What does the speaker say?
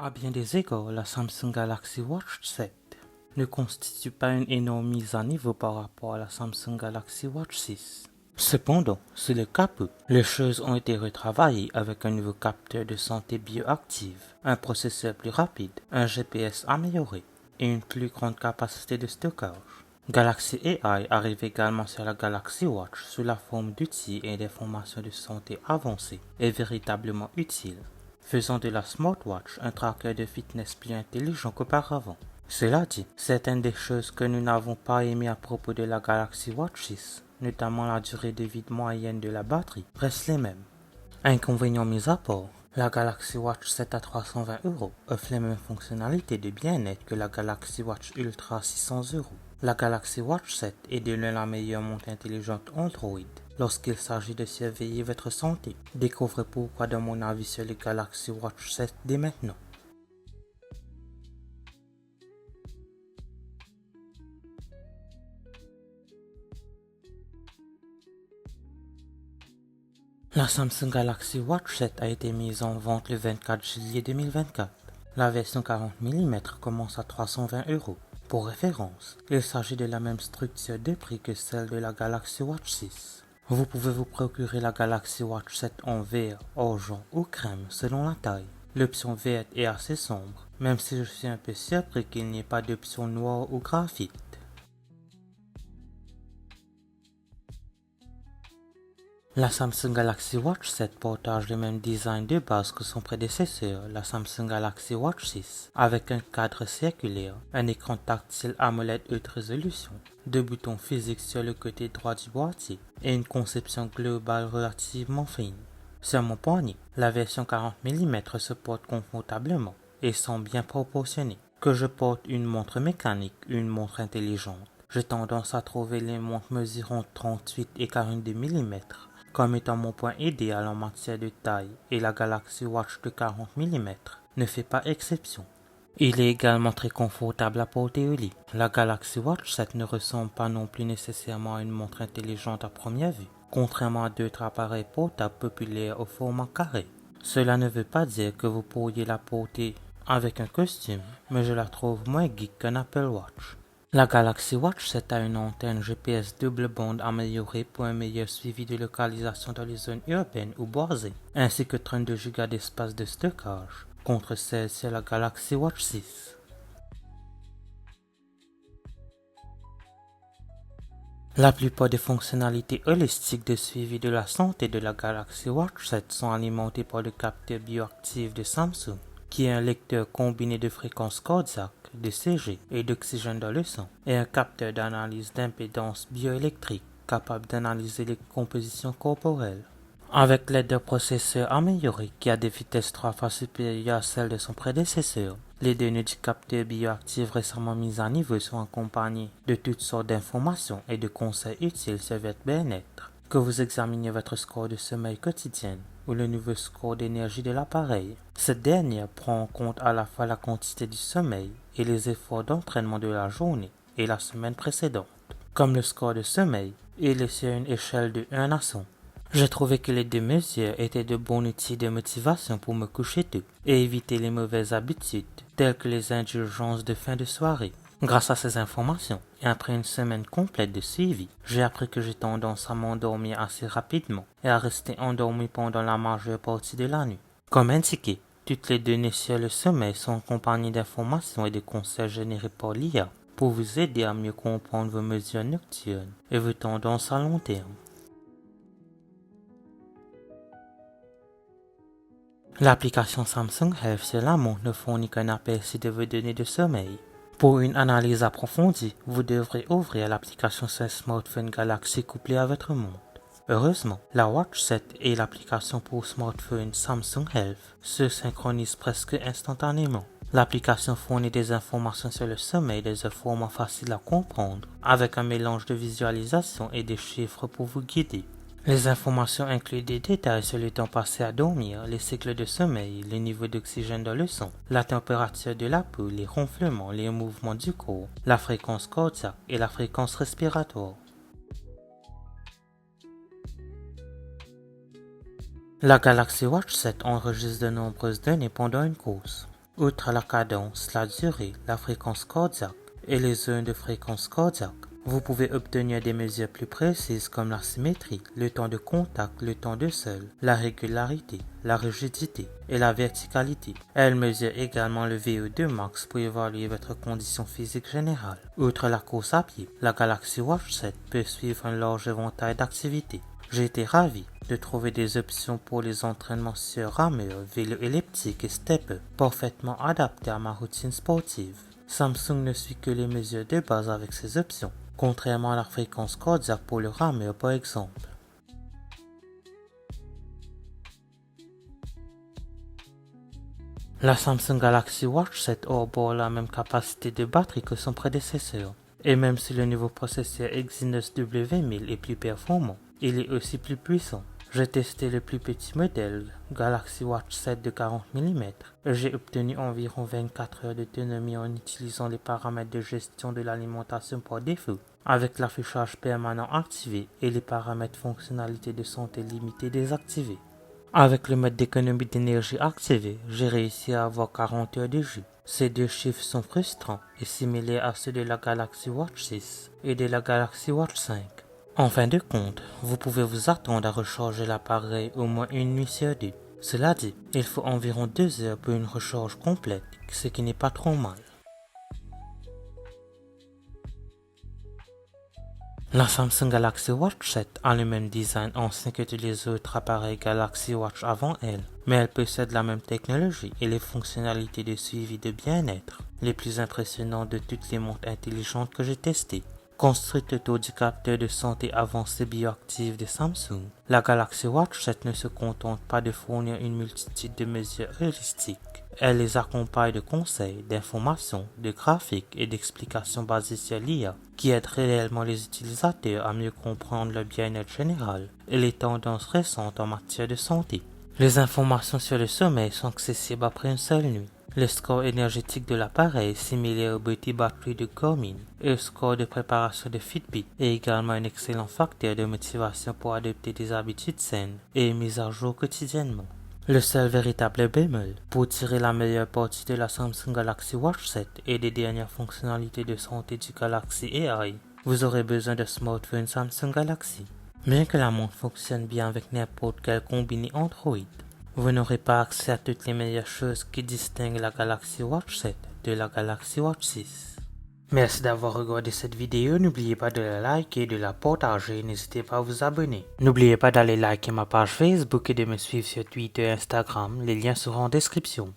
À bien des égards, la Samsung Galaxy Watch 7 ne constitue pas une énorme mise à niveau par rapport à la Samsung Galaxy Watch 6. Cependant, sous le capot, les choses ont été retravaillées avec un nouveau capteur de santé bioactive, un processeur plus rapide, un GPS amélioré et une plus grande capacité de stockage. Galaxy AI arrive également sur la Galaxy Watch sous la forme d'outils et d'informations de santé avancées et véritablement utiles, faisant de la smartwatch un tracker de fitness plus intelligent qu'auparavant. Cela dit, certaines des choses que nous n'avons pas aimées à propos de la Galaxy Watch 6, notamment la durée de vie moyenne de la batterie, restent les mêmes. Inconvénients mis à part, la Galaxy Watch 7 à 320 € offre les mêmes fonctionnalités de bien-être que la Galaxy Watch Ultra à 600 €. La Galaxy Watch 7 est de loin la meilleure montre intelligente Android lorsqu'il s'agit de surveiller votre santé. Découvrez pourquoi dans mon avis sur le Galaxy Watch 7 dès maintenant. La Samsung Galaxy Watch 7 a été mise en vente le 24 juillet 2024. La version 40 mm commence à 320 €. Pour référence, il s'agit de la même structure de prix que celle de la Galaxy Watch 6. Vous pouvez vous procurer la Galaxy Watch 7 en vert, argent ou crème selon la taille. L'option verte est assez sombre, même si je suis un peu surpris qu'il n'y ait pas d'option noire ou graphite. La Samsung Galaxy Watch 7 partage le même design de base que son prédécesseur, la Samsung Galaxy Watch 6, avec un cadre circulaire, un écran tactile AMOLED haute résolution, deux boutons physiques sur le côté droit du boîtier et une conception globale relativement fine. Sur mon poignet, la version 40 mm se porte confortablement et semble bien proportionnée. Que je porte une montre mécanique ou une montre intelligente, j'ai tendance à trouver les montres mesurant 38 et 42 mm comme étant mon point idéal en matière de taille, et la Galaxy Watch de 40 mm ne fait pas exception. Il est également très confortable à porter au lit. La Galaxy Watch 7 ne ressemble pas non plus nécessairement à une montre intelligente à première vue, contrairement à d'autres appareils portables populaires au format carré. Cela ne veut pas dire que vous pourriez la porter avec un costume, mais je la trouve moins geek qu'un Apple Watch. La Galaxy Watch 7 a une antenne GPS double bande améliorée pour un meilleur suivi de localisation dans les zones urbaines ou boisées, ainsi que 32 Go d'espace de stockage, contre 16 sur la Galaxy Watch 6. La plupart des fonctionnalités holistiques de suivi de la santé de la Galaxy Watch 7 sont alimentées par le capteur bioactif de Samsung, qui est un lecteur combiné de fréquences cardiaques, de CG et d'oxygène dans le sang, et un capteur d'analyse d'impédance bioélectrique capable d'analyser les compositions corporelles. Avec l'aide d'un processeur amélioré qui a des vitesses 3 fois supérieures à celles de son prédécesseur, les données du capteur bioactif récemment mises à niveau sont accompagnées de toutes sortes d'informations et de conseils utiles sur votre bien-être. Que vous examiniez votre score de sommeil quotidien ou le nouveau score d'énergie de l'appareil, cette dernière prend en compte à la fois la quantité du sommeil et les efforts d'entraînement de la journée et la semaine précédente. Comme le score de sommeil, il est sur une échelle de 1 à 100. J'ai trouvé que les deux mesures étaient de bons outils de motivation pour me coucher tôt et éviter les mauvaises habitudes, telles que les indulgences de fin de soirée. Grâce à ces informations, et après une semaine complète de suivi, j'ai appris que j'ai tendance à m'endormir assez rapidement et à rester endormi pendant la majeure partie de la nuit. Comme indiqué, toutes les données sur le sommeil sont accompagnées d'informations et de conseils générés par l'IA pour vous aider à mieux comprendre vos mesures nocturnes et vos tendances à long terme. L'application Samsung Health sur la montre ne fournit qu'un aperçu de vos données de sommeil. Pour une analyse approfondie, vous devrez ouvrir l'application sur un smartphone Galaxy couplé à votre montre. Heureusement, la Watch 7 et l'application pour smartphone Samsung Health se synchronisent presque instantanément. L'application fournit des informations sur le sommeil dans un format facile à comprendre, avec un mélange de visualisation et de chiffres pour vous guider. Les informations incluent des détails sur le temps passé à dormir, les cycles de sommeil, le niveau d'oxygène dans le sang, la température de la peau, les ronflements, les mouvements du corps, la fréquence cardiaque et la fréquence respiratoire. La Galaxy Watch 7 enregistre de nombreuses données pendant une course. Outre la cadence, la durée, la fréquence cardiaque et les zones de fréquence cardiaque, vous pouvez obtenir des mesures plus précises comme la symétrie, le temps de contact, le temps de seul, la régularité, la rigidité et la verticalité. Elle mesure également le VO2 max pour évaluer votre condition physique générale. Outre la course à pied, la Galaxy Watch 7 peut suivre un large éventail d'activités. J'ai été ravi de trouver des options pour les entraînements sur rameur, vélo elliptique et stepper, parfaitement adaptés à ma routine sportive. Samsung ne suit que les mesures de base avec ces options, contrairement à la fréquence cardiaque pour le rameur par exemple. La Samsung Galaxy Watch 7 arbore la même capacité de batterie que son prédécesseur, et même si le nouveau processeur Exynos W1000 est plus performant, il est aussi plus puissant. J'ai testé le plus petit modèle, Galaxy Watch 7 de 40 mm, et j'ai obtenu environ 24 heures d'autonomie en utilisant les paramètres de gestion de l'alimentation par défaut, avec l'affichage permanent activé et les paramètres fonctionnalités de santé limitée désactivés. Avec le mode d'économie d'énergie activé, j'ai réussi à avoir 40 heures de jus. Ces deux chiffres sont frustrants et similaires à ceux de la Galaxy Watch 6 et de la Galaxy Watch 5. En fin de compte, vous pouvez vous attendre à recharger l'appareil au moins une nuit sur deux. Cela dit, il faut environ 2 heures pour une recharge complète, ce qui n'est pas trop mal. La Samsung Galaxy Watch 7 a le même design ancien que tous les autres appareils Galaxy Watch avant elle, mais elle possède la même technologie et les fonctionnalités de suivi de bien-être, les plus impressionnantes de toutes les montres intelligentes que j'ai testées. Construite autour du capteur de santé avancé bioactif de Samsung, la Galaxy Watch 7 ne se contente pas de fournir une multitude de mesures heuristiques. Elle les accompagne de conseils, d'informations, de graphiques et d'explications basées sur l'IA, qui aident réellement les utilisateurs à mieux comprendre le bien-être général et les tendances récentes en matière de santé. Les informations sur le sommeil sont accessibles après une seule nuit. Le score énergétique de l'appareil est similaire au Body Battery de Garmin et au score de préparation de Fitbit est également un excellent facteur de motivation pour adopter des habitudes saines et mises à jour quotidiennement. Le seul véritable bémol pour tirer la meilleure partie de la Samsung Galaxy Watch 7 et des dernières fonctionnalités de santé du Galaxy AI, vous aurez besoin de smartphone Samsung Galaxy. Bien que la montre fonctionne bien avec n'importe quel combiné Android, vous n'aurez pas accès à toutes les meilleures choses qui distinguent la Galaxy Watch 7 de la Galaxy Watch 6. Merci d'avoir regardé cette vidéo, n'oubliez pas de la liker et de la partager, n'hésitez pas à vous abonner. N'oubliez pas d'aller liker ma page Facebook et de me suivre sur Twitter et Instagram, les liens seront en description.